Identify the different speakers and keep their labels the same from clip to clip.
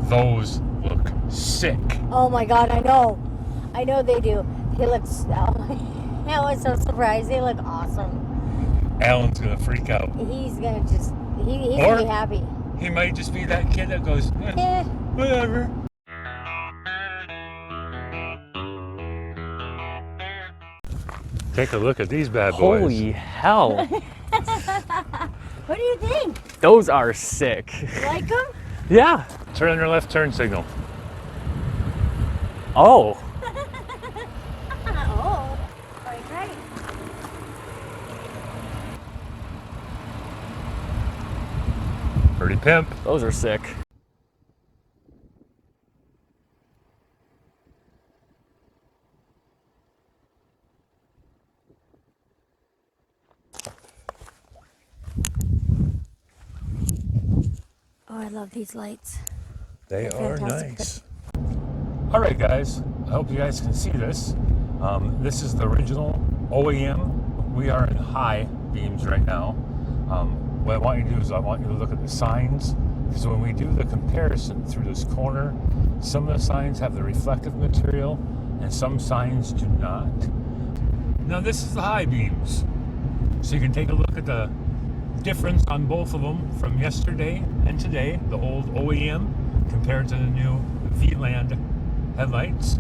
Speaker 1: Those look sick.
Speaker 2: Oh my God, I know. I know they do. They look, I was so surprised. They look awesome.
Speaker 1: Alan's gonna freak out.
Speaker 2: He's gonna just, he's gonna be happy.
Speaker 1: He might just be that kid that goes, whatever. Take a look at these bad boys.
Speaker 3: Holy hell.
Speaker 2: What do you think?
Speaker 3: Those are sick.
Speaker 2: You like them?
Speaker 3: Yeah.
Speaker 1: Turn on your left turn signal.
Speaker 3: Oh.
Speaker 2: Oh, right.
Speaker 1: Pretty pimp.
Speaker 3: Those are sick.
Speaker 2: Oh, I love these lights.
Speaker 1: They
Speaker 2: They're
Speaker 1: are
Speaker 2: fantastic.
Speaker 1: nice. All right, guys. I hope you guys can see this. This is the original OEM. We are in high beams right now. What I want you to do is I want you to look at the signs, because when we do the comparison through this corner, some of the signs have the reflective material and some signs do not. Now this is the high beams. So you can take a look at the difference on both of them from yesterday and today, the old OEM compared to the new VLand headlights.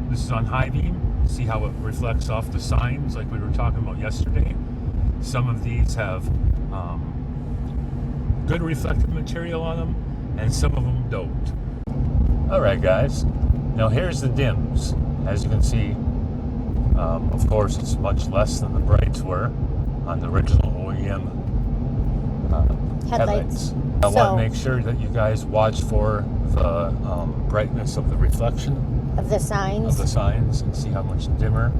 Speaker 1: This is on high beam. See how it reflects off the signs like we were talking about yesterday. Some of these have good reflective material on them and some of them don't. All right, guys. Now here's the dims. As you can see, of course, it's much less than the brights were on the original OEM headlights. I want to make sure that you guys watch for the brightness of the reflection
Speaker 2: Of the signs.
Speaker 1: And see how much dimmer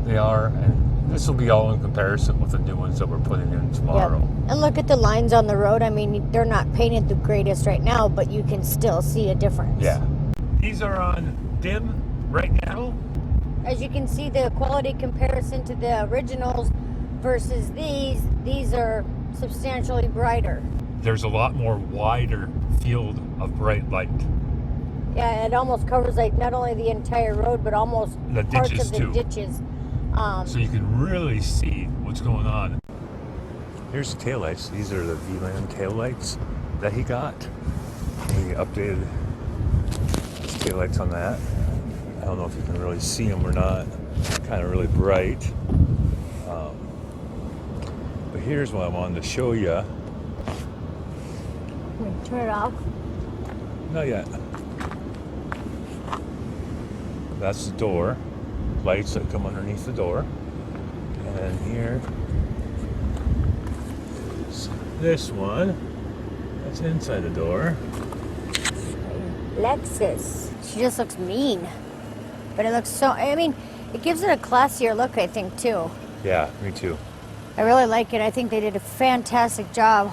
Speaker 1: they are. And this will be all in comparison with the new ones that we're putting in tomorrow.
Speaker 2: Yep. And look at the lines on the road. I mean, they're not painted the greatest right now, but you can still see a difference.
Speaker 1: Yeah. These are on dim right now.
Speaker 2: As you can see, the quality comparison to the originals versus these are substantially brighter.
Speaker 1: There's a lot more wider field of bright light.
Speaker 2: Yeah, it almost covers like not only the entire road, but almost
Speaker 1: The
Speaker 2: parts
Speaker 1: ditches,
Speaker 2: of the
Speaker 1: too.
Speaker 2: ditches.
Speaker 1: So you can really see what's going on. Here's the taillights. These are the VLand taillights that he got. He updated his taillights on that. I don't know if you can really see them or not. Kind of really bright. But here's what I wanted to show you.
Speaker 2: Turn it off.
Speaker 1: Not yet. That's the door. Lights that come underneath the door. And here is this one. That's inside the door.
Speaker 2: Lexus. She just looks mean. But it looks so, I mean, it gives it a classier look, I think, too.
Speaker 1: Yeah, me too.
Speaker 2: I really like it. I think they did a fantastic job.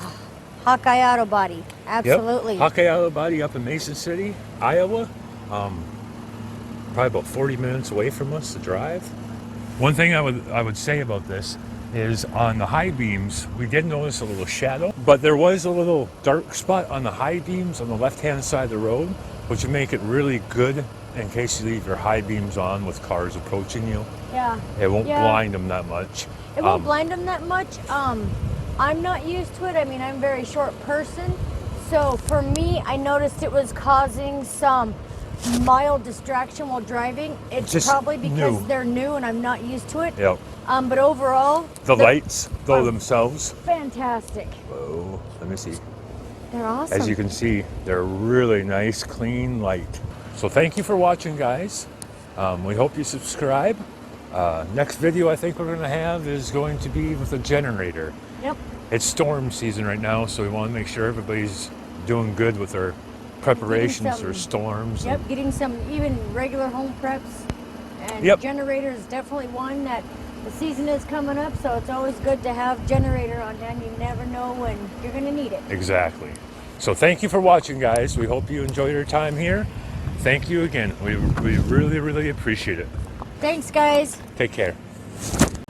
Speaker 2: Hawkeye Auto Body. Absolutely.
Speaker 1: Yep. Hawkeye Auto Body up in Mason City, Iowa. Probably about 40 minutes away from us to drive. One thing I would say about this is on the high beams, we did notice a little shadow, but there was a little dark spot on the high beams on the left-hand side of the road, which would make it really good in case you leave your high beams on with cars approaching you.
Speaker 2: Yeah.
Speaker 1: It won't blind them that much.
Speaker 2: It won't blind them that much. I'm not used to it. I mean, I'm a very short person. So for me, I noticed it was causing some mild distraction while driving. It's
Speaker 1: Just
Speaker 2: probably because
Speaker 1: new.
Speaker 2: they're new and I'm not used to it.
Speaker 1: Yep.
Speaker 2: But overall,
Speaker 1: The lights, though, themselves.
Speaker 2: fantastic.
Speaker 1: Whoa, let me see.
Speaker 2: They're awesome.
Speaker 1: As you can see, they're really nice, clean light. So thank you for watching, guys. We hope you subscribe. Next video I think we're going to have is going to be with a generator.
Speaker 2: Yep.
Speaker 1: It's storm season right now, so we want to make sure everybody's doing good with their preparations for storms.
Speaker 2: Yep, getting some even regular home preps. And generator is definitely one that the season is coming up, so it's always good to have generator on hand. You never know when you're going to need it.
Speaker 1: Exactly. So thank you for watching, guys. We hope you enjoyed your time here. Thank you again. We really, really appreciate it.
Speaker 2: Thanks, guys.
Speaker 1: Take care.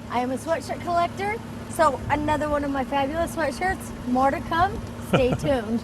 Speaker 2: I am a sweatshirt collector, so another one of my fabulous sweatshirts. More to come. Stay tuned.